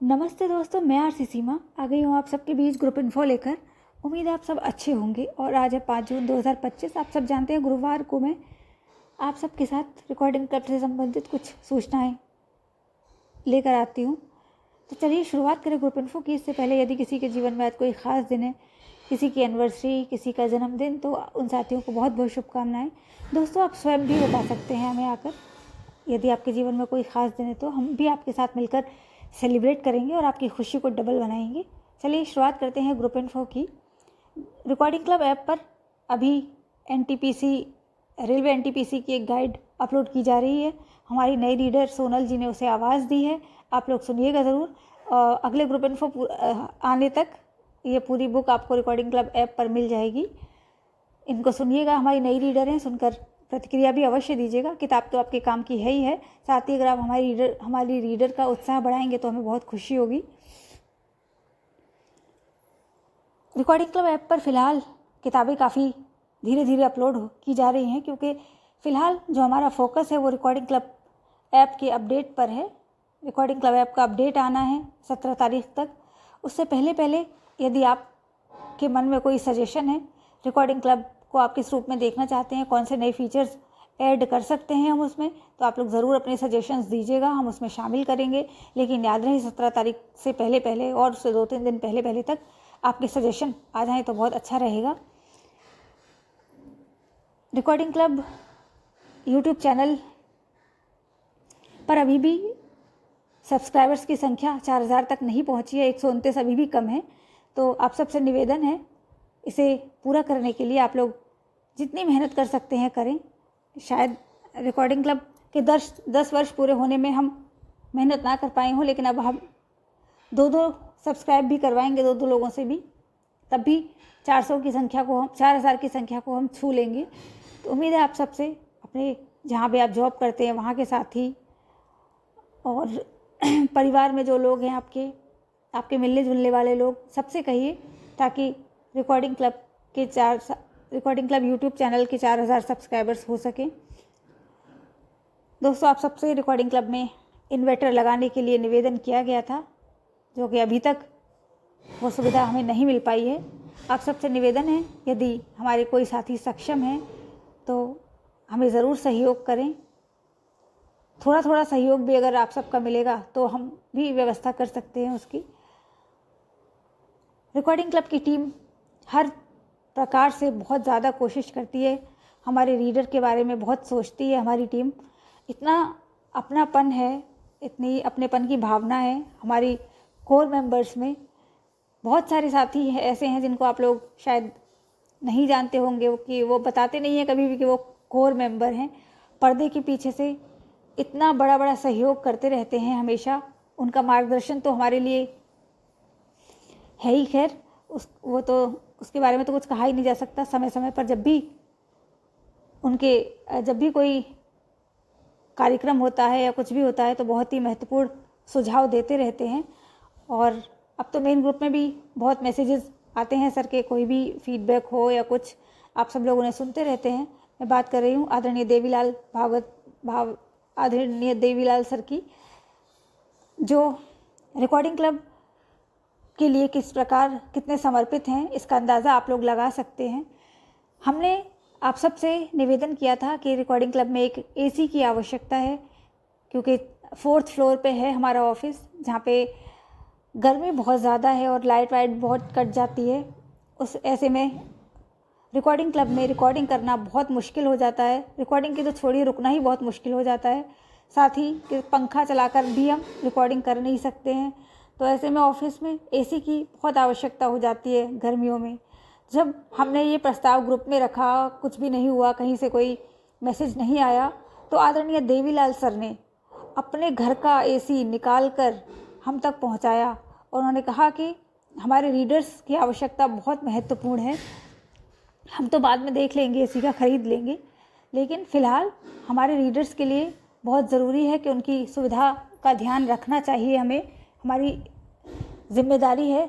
नमस्ते दोस्तों, मैं आरसी सीमा आ गई हूँ आप सबके बीच ग्रुप इन्फो लेकर। उम्मीद है आप सब अच्छे होंगे। और आज है 5 जून 2025। आप सब जानते हैं गुरुवार को मैं आप सबके साथ रिकॉर्डिंग क्लब से संबंधित कुछ सूचनाएं लेकर आती हूँ। तो चलिए शुरुआत करें ग्रुप इन्फो की। इससे पहले यदि किसी के जीवन में आज कोई ख़ास दिन है, किसी की एनिवर्सरी, किसी का जन्मदिन, तो उन साथियों को बहुत बहुत शुभकामनाएं। दोस्तों, आप स्वयं भी बता सकते हैं हमें आकर, यदि आपके जीवन में कोई ख़ास दिन है तो हम भी आपके साथ मिलकर सेलिब्रेट करेंगे और आपकी खुशी को डबल बनाएंगे। चलिए शुरुआत करते हैं ग्रुप इन्फो की। रिकॉर्डिंग क्लब ऐप पर अभी रेलवे एनटीपीसी की एक गाइड अपलोड की जा रही है। हमारी नई रीडर सोनल जी ने उसे आवाज़ दी है, आप लोग सुनिएगा ज़रूर। अगले ग्रुप इन्फो आने तक ये पूरी बुक आपको रिकॉर्डिंग क्लब ऐप पर मिल जाएगी। इनको सुनिएगा, हमारी नई रीडर हैं, सुनकर प्रतिक्रिया भी अवश्य दीजिएगा। किताब तो आपके काम की है ही है, साथ ही अगर आप हमारी रीडर का उत्साह बढ़ाएंगे तो हमें बहुत खुशी होगी। रिकॉर्डिंग क्लब ऐप पर फ़िलहाल किताबें काफ़ी धीरे धीरे अपलोड की जा रही हैं, क्योंकि फ़िलहाल जो हमारा फोकस है वो रिकॉर्डिंग क्लब ऐप के अपडेट पर है। रिकॉर्डिंग क्लब ऐप का अपडेट आना है 17 तारीख तक। उससे पहले यदि आपके मन में कोई सजेशन है, रिकॉर्डिंग क्लब को आप किस रूप में देखना चाहते हैं, कौन से नए फीचर्स ऐड कर सकते हैं हम उसमें, तो आप लोग ज़रूर अपने सजेशंस दीजिएगा, हम उसमें शामिल करेंगे। लेकिन याद रहे 17 तारीख से पहले और उससे 2-3 दिन पहले तक आपके सजेशन आ जाएँ तो बहुत अच्छा रहेगा। रिकॉर्डिंग क्लब यूट्यूब चैनल पर अभी भी सब्सक्राइबर्स की संख्या 4000 तक नहीं पहुंची है, 129 अभी भी कम है। तो आप सबसे निवेदन है, इसे पूरा करने के लिए आप लोग जितनी मेहनत कर सकते हैं करें। शायद रिकॉर्डिंग क्लब के 10 वर्ष पूरे होने में हम मेहनत ना कर पाए हों, लेकिन अब हम 2-2 सब्सक्राइब भी करवाएंगे 2-2 लोगों से भी, तब भी 4000 की संख्या को हम छू लेंगे। तो उम्मीद है आप सबसे, अपने जहाँ भी आप जॉब करते हैं वहाँ के साथी और परिवार में जो लोग हैं आपके मिलने जुलने वाले लोग, सबसे कहिए ताकि रिकॉर्डिंग क्लब यूट्यूब चैनल के 4000 सब्सक्राइबर्स हो सकें। दोस्तों, आप सबसे रिकॉर्डिंग क्लब में इन्वर्टर लगाने के लिए निवेदन किया गया था, जो कि अभी तक वो सुविधा हमें नहीं मिल पाई है। आप सबसे निवेदन है, यदि हमारे कोई साथी सक्षम हैं तो हमें ज़रूर सहयोग करें। थोड़ा सहयोग भी अगर आप सबका मिलेगा तो हम भी व्यवस्था कर सकते हैं उसकी। रिकॉर्डिंग क्लब की टीम हर प्रकार से बहुत ज़्यादा कोशिश करती है, हमारे रीडर के बारे में बहुत सोचती है। हमारी टीम इतना अपनापन है, इतनी अपनेपन की भावना है हमारी कोर मेंबर्स में। बहुत सारे साथी ऐसे हैं जिनको आप लोग शायद नहीं जानते होंगे, कि वो बताते नहीं हैं कभी भी कि वो कोर मेंबर हैं। पर्दे के पीछे से इतना बड़ा सहयोग करते रहते हैं हमेशा। उनका मार्गदर्शन तो हमारे लिए है ही। खैर, उसके बारे में तो कुछ कहा ही नहीं जा सकता। समय समय पर जब भी कोई कार्यक्रम होता है या कुछ भी होता है तो बहुत ही महत्वपूर्ण सुझाव देते रहते हैं। और अब तो मेन ग्रुप में भी बहुत मैसेजेस आते हैं सर के, कोई भी फीडबैक हो या कुछ, आप सब लोग उन्हें सुनते रहते हैं। मैं बात कर रही हूँ आदरणीय देवीलाल सर की, जो रिकॉर्डिंग क्लब के लिए कितने समर्पित हैं, इसका अंदाज़ा आप लोग लगा सकते हैं। हमने आप सबसे निवेदन किया था कि रिकॉर्डिंग क्लब में एक एसी की आवश्यकता है, क्योंकि 4th फ्लोर पे है हमारा ऑफिस, जहाँ पे गर्मी बहुत ज़्यादा है और लाइट वाइट बहुत कट जाती है। ऐसे में रिकॉर्डिंग क्लब में रिकॉर्डिंग करना बहुत मुश्किल हो जाता है। रिकॉर्डिंग की तो छोड़िए, रुकना ही बहुत मुश्किल हो जाता है। साथ ही कि पंखा चलाकर भी हम रिकॉर्डिंग कर नहीं सकते हैं। तो ऐसे में ऑफिस में एसी की बहुत आवश्यकता हो जाती है गर्मियों में। जब हमने ये प्रस्ताव ग्रुप में रखा, कुछ भी नहीं हुआ, कहीं से कोई मैसेज नहीं आया, तो आदरणीय देवीलाल सर ने अपने घर का एसी निकाल कर हम तक पहुंचाया और उन्होंने कहा कि हमारे रीडर्स की आवश्यकता बहुत महत्वपूर्ण है, हम तो बाद में देख लेंगे, एसी का ख़रीद लेंगे, लेकिन फ़िलहाल हमारे रीडर्स के लिए बहुत ज़रूरी है कि उनकी सुविधा का ध्यान रखना चाहिए हमें। हमारी जिम्मेदारी है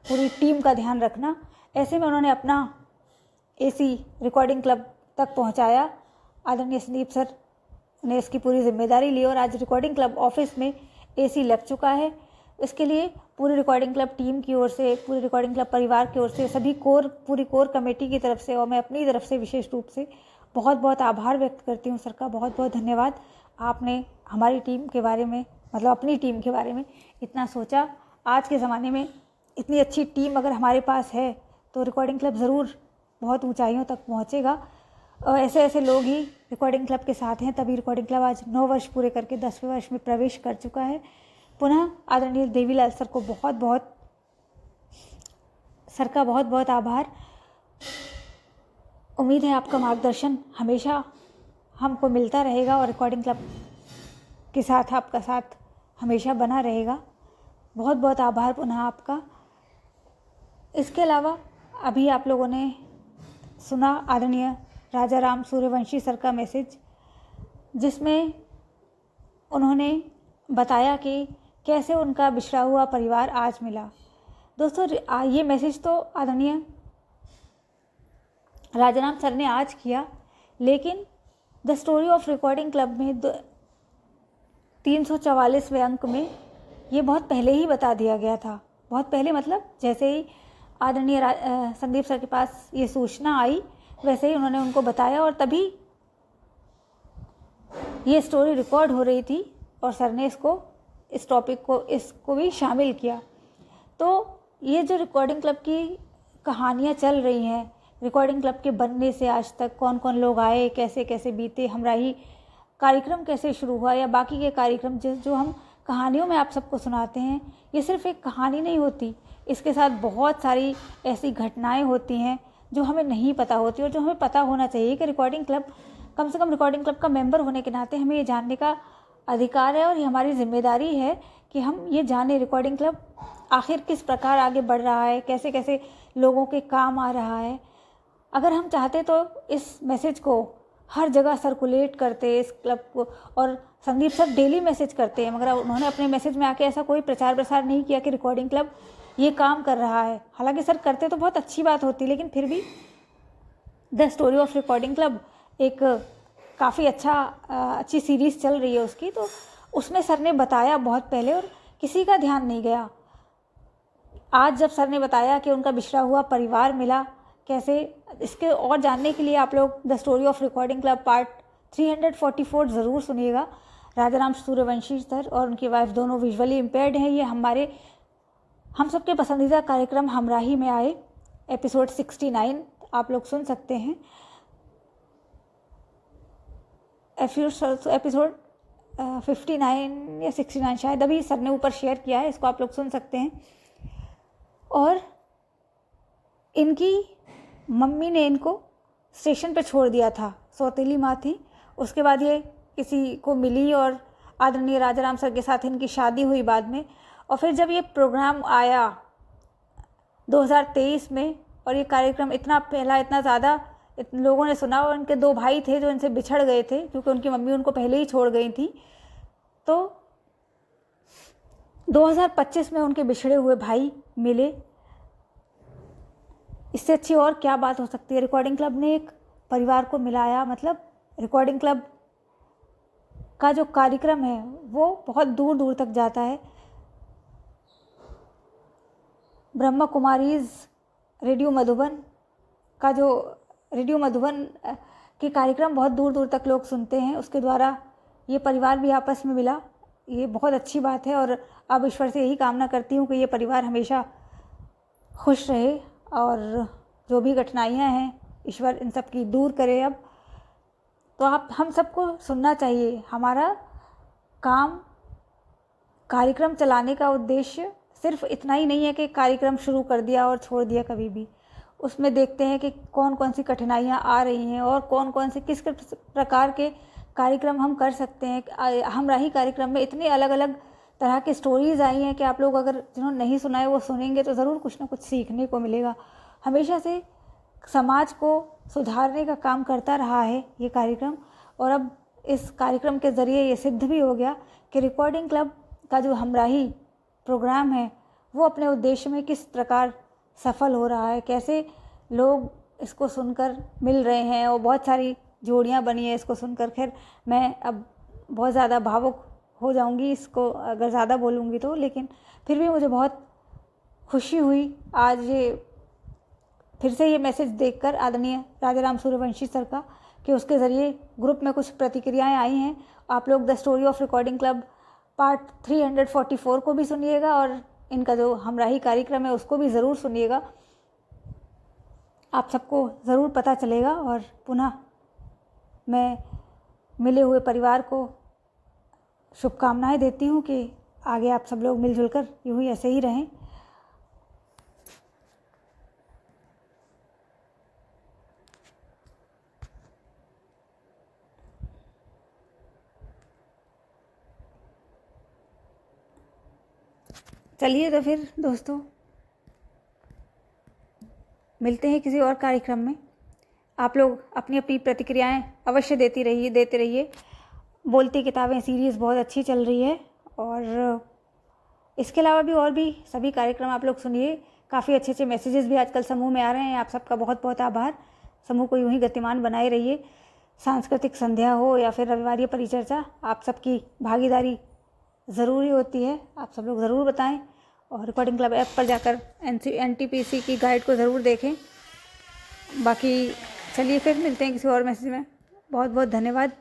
पूरी टीम का ध्यान रखना। ऐसे में उन्होंने अपना एसी रिकॉर्डिंग क्लब तक पहुंचाया। आदरणीय संदीप सर ने इसकी पूरी जिम्मेदारी ली और आज रिकॉर्डिंग क्लब ऑफिस में एसी लग चुका है। इसके लिए पूरी रिकॉर्डिंग क्लब टीम की ओर से, पूरी रिकॉर्डिंग क्लब परिवार की ओर से, सभी पूरी कोर कमेटी की तरफ से और मैं अपनी तरफ से विशेष रूप से बहुत बहुत आभार व्यक्त करती हूँ सर का। बहुत बहुत धन्यवाद, आपने हमारी टीम के बारे में, मतलब अपनी टीम के बारे में इतना सोचा। आज के ज़माने में इतनी अच्छी टीम अगर हमारे पास है तो रिकॉर्डिंग क्लब ज़रूर बहुत ऊंचाइयों तक पहुंचेगा। और ऐसे ऐसे लोग ही रिकॉर्डिंग क्लब के साथ हैं, तभी रिकॉर्डिंग क्लब आज 9 वर्ष पूरे करके 10वें वर्ष में प्रवेश कर चुका है। पुनः आदरणीय देवीलाल सर को बहुत बहुत आभार। उम्मीद है आपका मार्गदर्शन हमेशा हमको मिलता रहेगा और रिकॉर्डिंग क्लब के साथ आपका साथ हमेशा बना रहेगा। बहुत बहुत आभार पुनः आपका। इसके अलावा अभी आप लोगों ने सुना आदरणीय राजा राम सूर्यवंशी सर का मैसेज, जिसमें उन्होंने बताया कि कैसे उनका बिछड़ा हुआ परिवार आज मिला। दोस्तों, ये मैसेज तो आदरणीय राजाराम सर ने आज किया, लेकिन the story of recording club में 344वें अंक में ये बहुत पहले ही बता दिया गया था। बहुत पहले मतलब जैसे ही आदरणीय संदीप सर के पास ये सूचना आई वैसे ही उन्होंने उनको बताया और तभी ये स्टोरी रिकॉर्ड हो रही थी और सर ने इस टॉपिक को इसको भी शामिल किया। तो ये जो रिकॉर्डिंग क्लब की कहानियाँ चल रही हैं, रिकॉर्डिंग क्लब के बनने से आज तक कौन कौन लोग आए, कैसे कैसे बीते, हमराही कार्यक्रम कैसे शुरू हुआ या बाकी के कार्यक्रम जो हम कहानियों में आप सबको सुनाते हैं, ये सिर्फ एक कहानी नहीं होती, इसके साथ बहुत सारी ऐसी घटनाएं होती हैं जो हमें नहीं पता होती और जो हमें पता होना चाहिए कि रिकॉर्डिंग क्लब, कम से कम रिकॉर्डिंग क्लब का मेंबर होने के नाते हमें ये जानने का अधिकार है और ये हमारी जिम्मेदारी है कि हम ये जाने रिकॉर्डिंग क्लब आखिर किस प्रकार आगे बढ़ रहा है, कैसे कैसे लोगों के काम आ रहा है। अगर हम चाहते तो इस मैसेज को हर जगह सर्कुलेट करते इस क्लब को, और संदीप सर डेली मैसेज करते हैं, मगर उन्होंने अपने मैसेज में आके ऐसा कोई प्रचार प्रसार नहीं किया कि रिकॉर्डिंग क्लब ये काम कर रहा है। हालांकि सर करते तो बहुत अच्छी बात होती, लेकिन फिर भी the story of recording club एक काफ़ी अच्छी सीरीज़ चल रही है उसकी, तो उसमें सर ने बताया बहुत पहले और किसी का ध्यान नहीं गया। आज जब सर ने बताया कि उनका बिछड़ा हुआ परिवार मिला कैसे, इसके और जानने के लिए आप लोग the story of recording club part 344 ज़रूर सुनिएगा। राजाराम सूर्यवंशी सर और उनकी वाइफ दोनों विजुअली इम्पेयर्ड हैं। ये हम सबके पसंदीदा कार्यक्रम हमराही में आए, एपिसोड 69 आप लोग सुन सकते हैं। एपिसोड 59 या 69 शायद अभी सर ने ऊपर शेयर किया है, इसको आप लोग सुन सकते हैं। और इनकी मम्मी ने इनको स्टेशन पे छोड़ दिया था, सौतेली माँ थी। उसके बाद ये किसी को मिली और आदरणीय राजाराम सर के साथ इनकी शादी हुई बाद में। और फिर जब ये प्रोग्राम आया 2023 में और ये कार्यक्रम इतना फैला, इतना ज़्यादा लोगों ने सुना, और इनके 2 भाई थे जो इनसे बिछड़ गए थे क्योंकि उनकी मम्मी उनको पहले ही छोड़ गई थी। तो 2025 में उनके बिछड़े हुए भाई मिले। इससे अच्छी और क्या बात हो सकती है। रिकॉर्डिंग क्लब ने एक परिवार को मिलाया, मतलब रिकॉर्डिंग क्लब का जो कार्यक्रम है वो बहुत दूर दूर तक जाता है। ब्रह्मा कुमारीज रेडियो मधुबन का जो रेडियो मधुबन के कार्यक्रम बहुत दूर दूर तक लोग सुनते हैं, उसके द्वारा ये परिवार भी आपस में मिला। ये बहुत अच्छी बात है और अब ईश्वर से यही कामना करती हूँ कि ये परिवार हमेशा खुश रहे और जो भी कठिनाइयाँ हैं ईश्वर इन सब की दूर करे। अब तो हम सबको सुनना चाहिए। हमारा काम कार्यक्रम चलाने का उद्देश्य सिर्फ इतना ही नहीं है कि कार्यक्रम शुरू कर दिया और छोड़ दिया कभी भी। उसमें देखते हैं कि कौन कौन सी कठिनाइयाँ आ रही हैं और कौन कौन से किस प्रकार के कार्यक्रम हम कर सकते हैं। हमराही कार्यक्रम में इतने अलग अलग तरह के स्टोरीज़ आई हैं कि आप लोग अगर जिन्होंने नहीं सुना है वो सुनेंगे तो ज़रूर कुछ ना कुछ सीखने को मिलेगा। हमेशा से समाज को सुधारने का काम करता रहा है ये कार्यक्रम, और अब इस कार्यक्रम के ज़रिए ये सिद्ध भी हो गया कि रिकॉर्डिंग क्लब का जो हमराही प्रोग्राम है वो अपने उद्देश्य में किस प्रकार सफल हो रहा है, कैसे लोग इसको सुनकर मिल रहे हैं और बहुत सारी जोड़ियाँ बनी है इसको सुनकर। खैर मैं अब बहुत ज़्यादा भावुक हो जाऊंगी इसको अगर ज़्यादा बोलूँगी तो, लेकिन फिर भी मुझे बहुत खुशी हुई आज फिर से ये मैसेज देखकर आदरणीय राजाराम सूर्यवंशी सर का, कि उसके ज़रिए ग्रुप में कुछ प्रतिक्रियाएं आई हैं। आप लोग the story of recording club part 344 को भी सुनिएगा और इनका जो हमराही कार्यक्रम है उसको भी ज़रूर सुनिएगा। आप सबको ज़रूर पता चलेगा और पुनः मैं मिले हुए परिवार को शुभकामनाएं देती हूँ कि आगे आप सब लोग मिलजुल कर यूँ ही ऐसे ही रहें। चलिए तो फिर दोस्तों मिलते हैं किसी और कार्यक्रम में। आप लोग अपनी अपनी प्रतिक्रियाएं अवश्य देते रहिए। बोलती किताबें सीरीज़ बहुत अच्छी चल रही है और इसके अलावा भी और भी सभी कार्यक्रम आप लोग सुनिए। काफ़ी अच्छे अच्छे मैसेजेस भी आजकल समूह में आ रहे हैं। आप सबका बहुत बहुत आभार। समूह को यूँ ही गतिमान बनाए रहिए। सांस्कृतिक संध्या हो या फिर रविवारी परिचर्चा, आप सबकी भागीदारी ज़रूरी होती है। आप सब लोग ज़रूर बताएं और रिकॉर्डिंग क्लब ऐप पर जाकर NTPC की गाइड को ज़रूर देखें। बाकी चलिए फिर मिलते हैं किसी और मैसेज में। बहुत बहुत धन्यवाद।